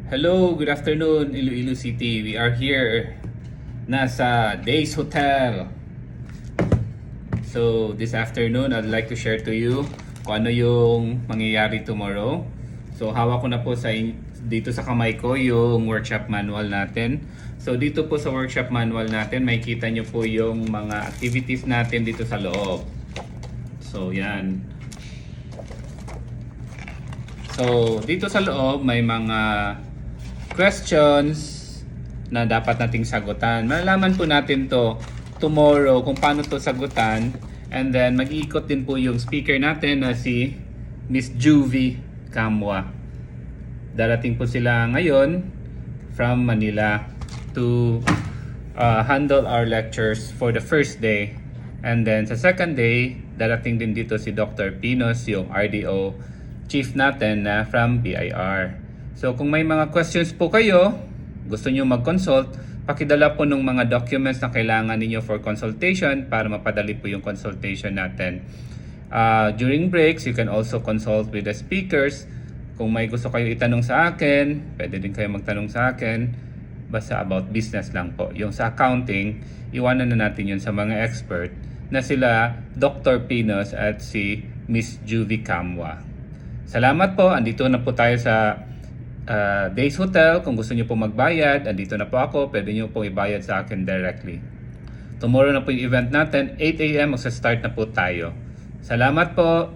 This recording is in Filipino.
Hello, good afternoon, Iloilo City. We are here nasa Days Hotel. So, this afternoon, I'd like to share to you kung ano yung mangyayari tomorrow. So, hawak ko na po dito sa kamay ko yung workshop manual natin. So, dito po sa workshop manual natin, makikita nyo po yung mga activities natin dito sa loob. So, yan. So, dito sa loob, may mga questions na dapat nating sagutan. Malalaman po natin to tomorrow kung paano to sagutan, and then mag-iikot din po yung speaker natin na si Miss Juvie Kamwa. Darating po sila ngayon from Manila to handle our lectures for the first day, and then sa second day darating din dito si Dr. Pinos, yung RDO chief natin na from BIR. So kung may mga questions po kayo, gusto nyo mag-consult, pakidala po ng mga documents na kailangan ninyo for consultation para mapadali po yung consultation natin. During breaks, you can also consult with the speakers. Kung may gusto kayo itanong sa akin, pwede din kayo magtanong sa akin. Basta about business lang po. Yung sa accounting, iwanan na natin yun sa mga expert na sila Dr. Pinos at si Miss Juvie Kamwa. Salamat po. Andito na po tayo sa Days Hotel. Kung gusto niyo po magbayad, andito na po ako. Pwede niyo po ibayad sa akin directly. Tomorrow na po yung event natin. 8 AM magsa-start na po tayo. Salamat po.